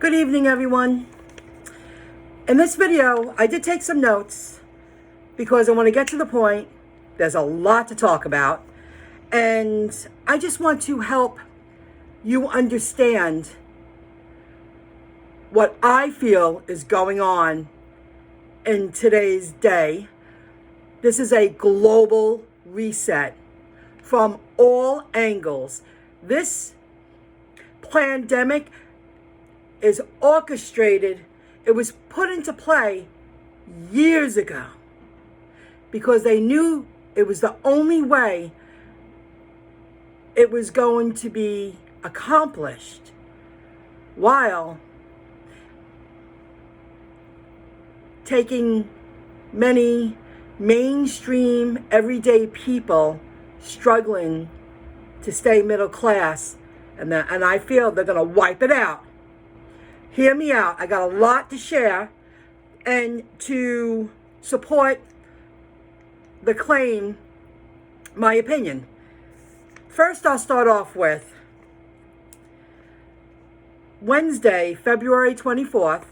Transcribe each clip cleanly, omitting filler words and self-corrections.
Good evening, everyone. In this video, I did take some notes because I want to get to the point. There's a lot to talk about, and I just want to help you understand what I feel is going on in today's day. This is a global reset from all angles. This pandemic is orchestrated. It was put into play years ago because they knew it was the only way it was going to be accomplished, while taking many mainstream everyday people struggling to stay middle class, and I feel they're going to wipe it out. Hear me out. I got a lot to share and to support the claim, my opinion. First, I'll start off with Wednesday, February 24th,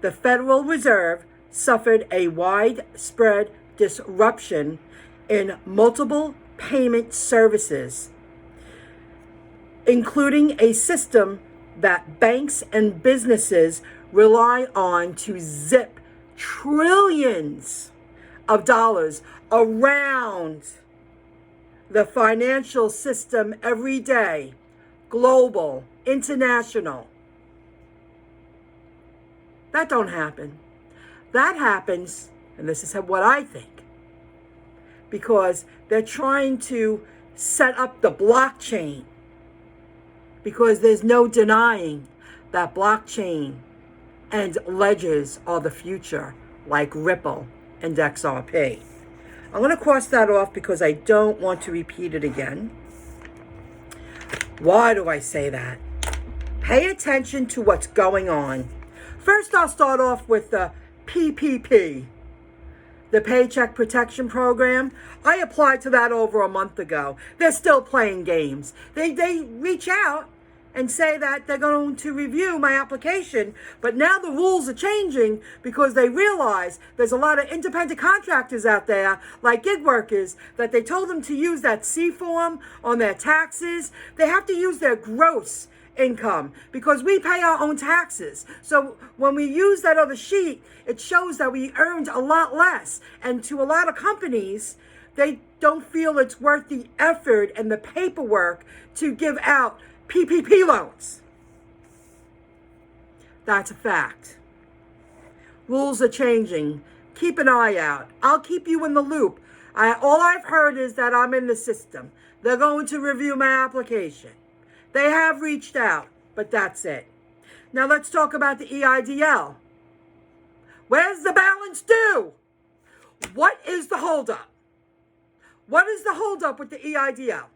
the Federal Reserve suffered a widespread disruption in multiple payment services, including a system that banks and businesses rely on to zip trillions of dollars around the financial system every day, global, international. That don't happen. That happens, and this is what I think, because they're trying to set up the blockchain, because there's no denying that blockchain and ledgers are the future, like Ripple and XRP. I'm going to cross that off because I don't want to repeat it again. Why do I say that? Pay attention to what's going on. First, I'll start off with the PPP, the Paycheck Protection Program. I applied to that over a month ago. They're still playing games. They reach out and say that they're going to review my application, but now the rules are changing because they realize there's a lot of independent contractors out there, like gig workers, that they told them to use that C form on their taxes. They have to use their gross income because we pay our own taxes. So when we use that other sheet, it shows that we earned a lot less. And to a lot of companies, they don't feel it's worth the effort and the paperwork to give out PPP loans. That's a fact. Rules are changing. Keep an eye out. I'll keep you in the loop. All I've heard is that I'm in the system. They're going to review my application. They have reached out, but that's it. Now let's talk about the EIDL. Where's the balance due? What is the holdup? What is the holdup with the EIDL?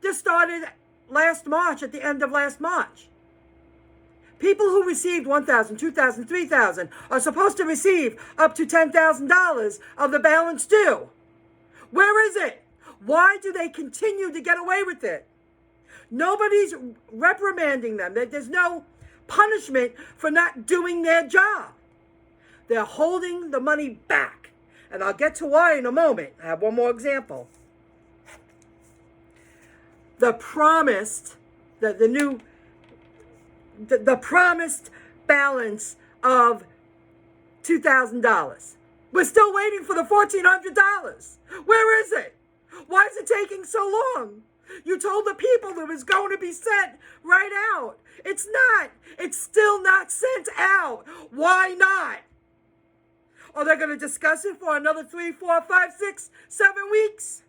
This started last March, at the end of last March. People who received $1,000, $2,000, $3,000 are supposed to receive up to $10,000 of the balance due. Where is it? Why do they continue to get away with it? Nobody's reprimanding them. There's no punishment for not doing their job. They're holding the money back. And I'll get to why in a moment. I have one more example. The promised balance of $2,000. We're still waiting for the $1,400. Where is it? Why is it taking so long? You told the people it was going to be sent right out. It's not. It's still not sent out. Why not? Are they going to discuss it for another 3, 4, 5, 6, 7 weeks?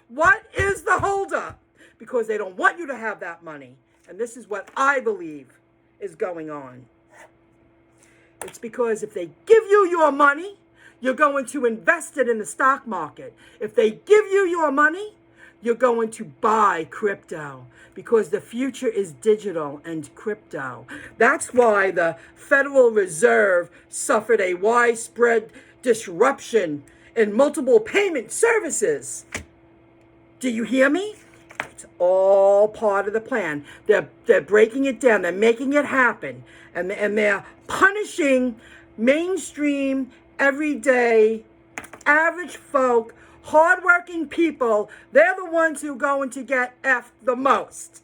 What is the holdup? Because they don't want you to have that money. And this is what I believe is going on. It's because if they give you your money, you're going to invest it in the stock market. If they give you your money, you're going to buy crypto, because the future is digital and crypto. That's why the Federal Reserve suffered a widespread disruption in multiple payment services. Do you hear me? It's all part of the plan. They're breaking it down. They're making it happen. And they're punishing mainstream, everyday, average folk, hardworking people. They're the ones who are going to get effed the most.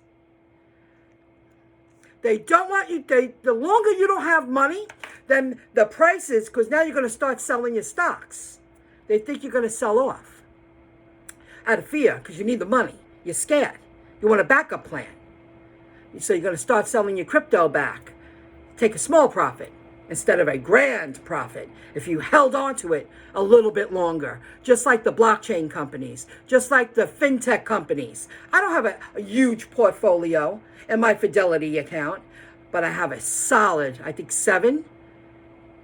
They don't want you, the longer you don't have money, then the prices, because now you're going to start selling your stocks. They think you're going to sell off out of fear because you need the money. You're scared. You want a backup plan. So you're going to start selling your crypto back. Take a small profit instead of a grand profit if you held on to it a little bit longer. Just like the blockchain companies, just like the fintech companies. I don't have a huge portfolio in my Fidelity account, but I have a solid, I think 7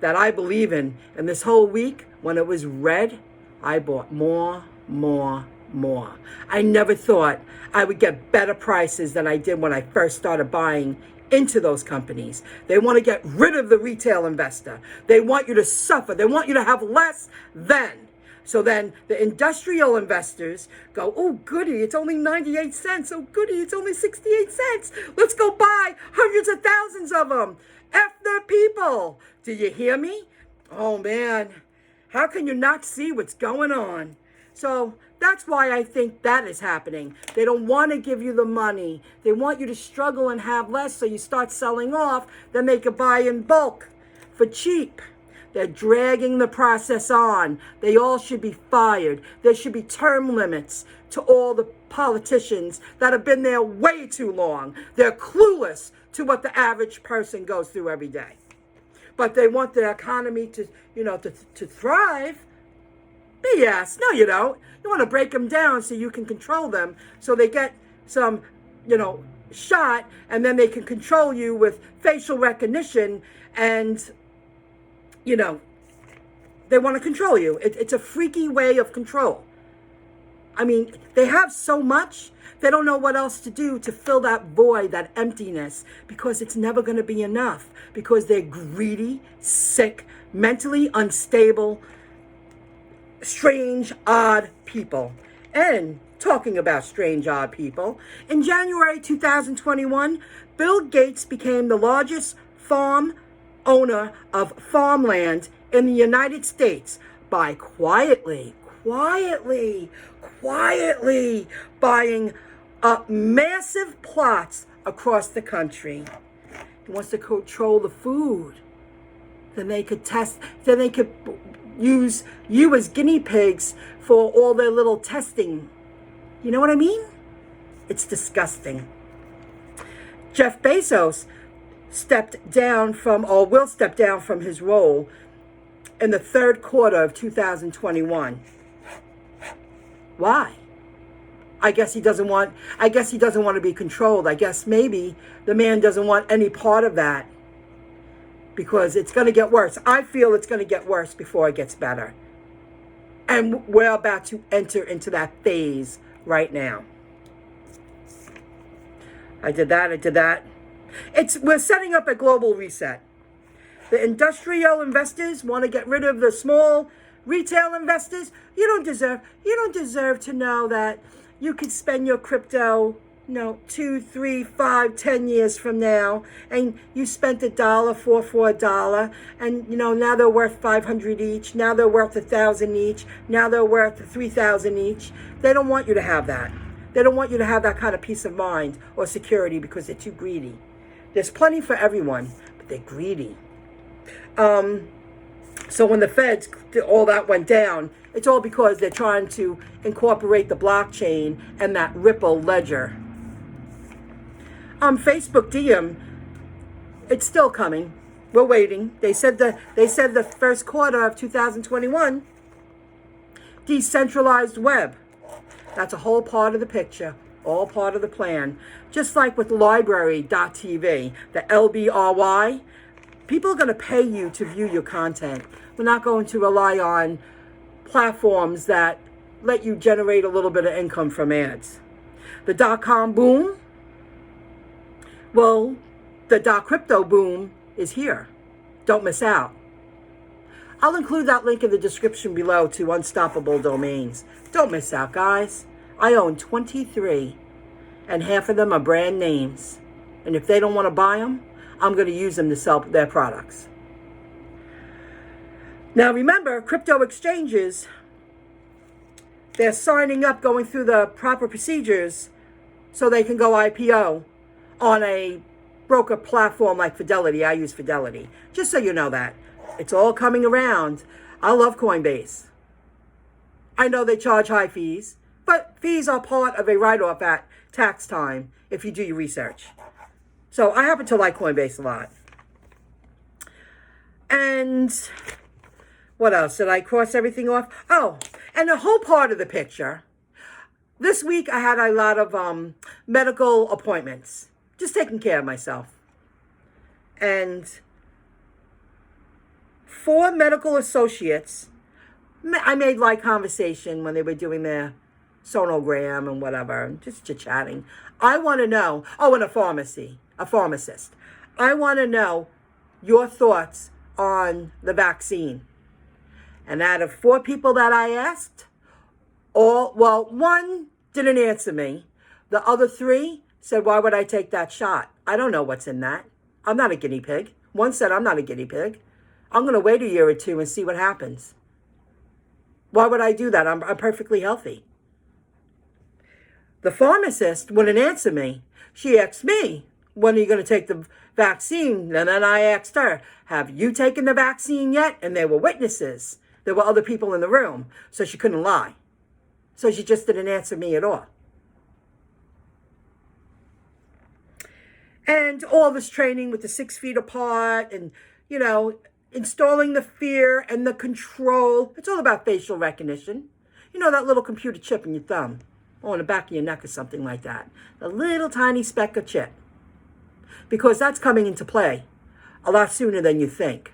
that I believe in. And this whole week, when it was red, I bought more. I never thought I would get better prices than I did when I first started buying into those companies. They want to get rid of the retail investor. They want you to suffer. They want you to have less than. So then the industrial investors go, oh, goody, it's only 98 cents. Oh, goody, it's only 68 cents. Let's go buy hundreds of thousands of them. F the people. Do you hear me? Oh, man. How can you not see what's going on? So that's why I think that is happening. They don't want to give you the money. They want you to struggle and have less, so you start selling off. Then they could buy in bulk for cheap. They're dragging the process on. They all should be fired. There should be term limits to all the politicians that have been there way too long. They're clueless to what the average person goes through every day. But they want the economy to, to thrive. BS. No, you don't. You want to break them down so you can control them, so they get some, shot, and then they can control you with facial recognition, and, they want to control you. It's a freaky way of control. I mean, they have so much, they don't know what else to do to fill that void, that emptiness, because it's never going to be enough, because they're greedy, sick, mentally unstable, strange, odd people. And talking about strange, odd people, in January 2021, Bill Gates became the largest farm owner of farmland in the United States by quietly buying up massive plots across the country. He wants to control the food. Then they could use you as guinea pigs for all their little testing. You know what I mean? It's disgusting. Jeff Bezos will step down from his role in the third quarter of 2021. Why? I guess he doesn't want to be controlled. I guess maybe the man doesn't want any part of that, because it's going to get worse. I feel it's going to get worse before it gets better. And we're about to enter into that phase right now. I did that. We're setting up a global reset. The industrial investors want to get rid of the small retail investors. You don't deserve to know that you could spend your crypto 2, 3, 5, 10 years from now, and you spent $1 for $1, and now they're worth 500 each, now they're worth 1,000 each, now they're worth 3,000 each. They don't want you to have that. They don't want you to have that kind of peace of mind or security, because they're too greedy. There's plenty for everyone, but they're greedy. So when the feds, all that went down, it's all because they're trying to incorporate the blockchain and that Ripple ledger. Facebook Diem, it's still coming. We're waiting. They said the first quarter of 2021. Decentralized web. That's a whole part of the picture, all part of the plan. Just like with library.tv, the LBRY, people are going to pay you to view your content. We're not going to rely on platforms that let you generate a little bit of income from ads. The .com boom, well, the .crypto boom is here. Don't miss out. I'll include that link in the description below to Unstoppable Domains. Don't miss out, guys. I own 23. and half of them are brand names. And if they don't want to buy them, I'm going to use them to sell their products. Now remember, crypto exchanges, they're signing up, going through the proper procedures so they can go IPO on a broker platform like Fidelity. I use Fidelity. Just so you know that. It's all coming around. I love Coinbase. I know they charge high fees, but fees are part of a write-off at tax time if you do your research. So I happen to like Coinbase a lot. And what else? Did I cross everything off? Oh, and the whole part of the picture. This week I had a lot of medical appointments. Just taking care of myself. And 4 medical associates, I made light conversation when they were doing their sonogram and whatever, just chit-chatting. I want to know, and a pharmacist. I want to know your thoughts on the vaccine. And out of 4 people that I asked, one didn't answer me. The other 3 said, why would I take that shot? I don't know what's in that. I'm not a guinea pig. One said, I'm not a guinea pig. I'm going to wait a year or 2 and see what happens. Why would I do that? I'm perfectly healthy. The pharmacist wouldn't answer me. She asked me, when are you going to take the vaccine? And then I asked her, have you taken the vaccine yet? And there were witnesses. There were other people in the room, so she couldn't lie. So she just didn't answer me at all. And all this training with the 6 feet apart and, installing the fear and the control. It's all about facial recognition. That little computer chip in your thumb or on the back of your neck or something like that. The little tiny speck of chip. Because that's coming into play a lot sooner than you think.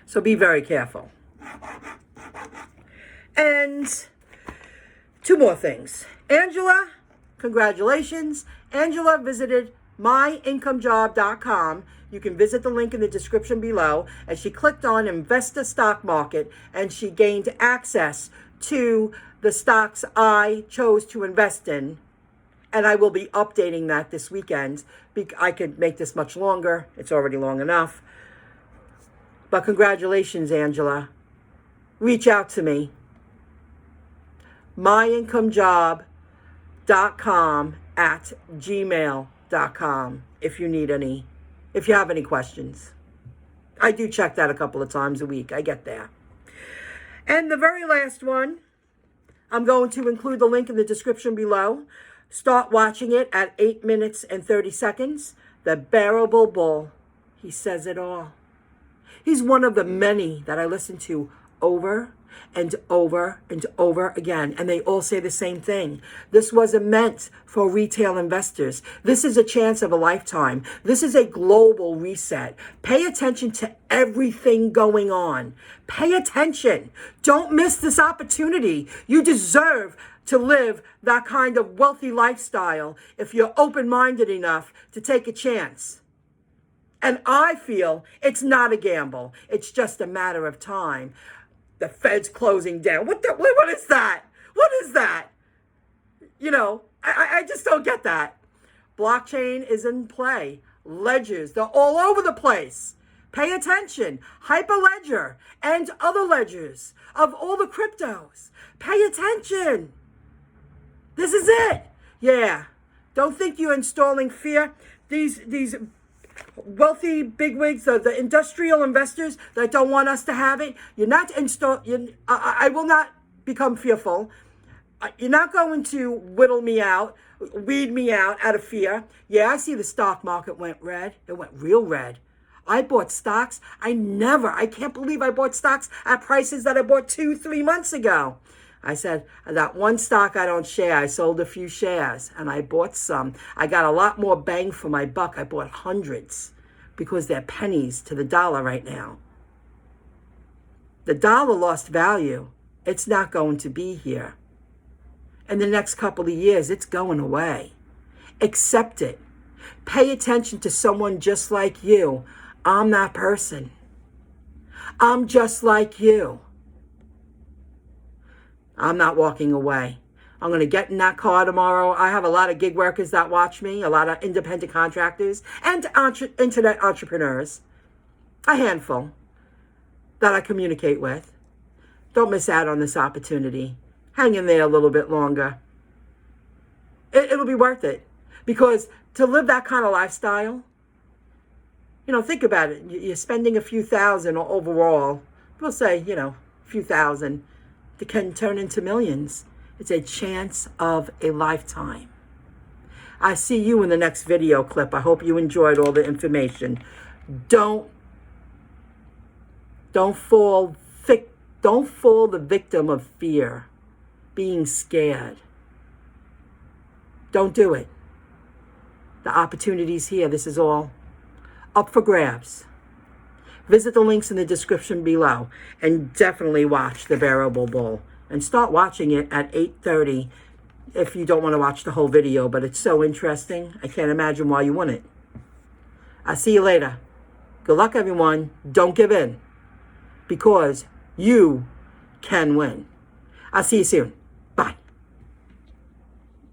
So be very careful. And 2 more things. Angela, congratulations. Angela visited MyIncomeJob.com. You can visit the link in the description below. And she clicked on Invest the Stock Market, and she gained access to the stocks I chose to invest in. And I will be updating that this weekend. I could make this much longer. It's already long enough. But congratulations, Angela. Reach out to me. myincomejob.com@gmail.com if you have any questions. I do check that a couple of times a week. I get there. And the very last one, I'm going to include the link in the description below. Start watching it at 8 minutes and 30 seconds. The Bearable Bull. He says it all. He's one of the many that I listen to over and over and over again. And they all say the same thing. This wasn't meant for retail investors. This is a chance of a lifetime. This is a global reset. Pay attention to everything going on. Pay attention. Don't miss this opportunity. You deserve to live that kind of wealthy lifestyle if you're open-minded enough to take a chance. And I feel it's not a gamble. It's just a matter of time. The Fed's closing down. What is that? What is that? I just don't get that. Blockchain is in play. Ledgers, they're all over the place. Pay attention. Hyperledger and other ledgers of all the cryptos. Pay attention. This is it. Yeah. Don't think you're installing fear. These wealthy bigwigs, the industrial investors that don't want us to have it. I will not become fearful. You're not going to weed me out of fear. Yeah, I see the stock market went red. It went real red. I bought stocks. I can't believe I bought stocks at prices that I bought 2-3 months ago. I said, that one stock I don't share, I sold a few shares and I bought some. I got a lot more bang for my buck. I bought hundreds because they're pennies to the dollar right now. The dollar lost value. It's not going to be here. In the next couple of years, it's going away. Accept it. Pay attention to someone just like you. I'm that person. I'm just like you. I'm not walking away. I'm going to get in that car tomorrow. I have a lot of gig workers that watch me, a lot of independent contractors and internet entrepreneurs, a handful that I communicate with. Don't miss out on this opportunity. Hang in there a little bit longer. It'll be worth it, because to live that kind of lifestyle, think about it. You're spending a few thousand overall. We'll say, a few thousand. That can turn into millions. It's a chance of a lifetime. I see you in the next video clip. I hope you enjoyed all the information. Don't fall the victim of fear, being scared. Don't do it. The opportunity's here. This is all up for grabs. Visit the links in the description below and definitely watch the Bearable Bull. And start watching it at 8:30 if you don't want to watch the whole video, but it's so interesting. I can't imagine why you wouldn't. I'll see you later. Good luck, everyone. Don't give in, because you can win. I'll see you soon.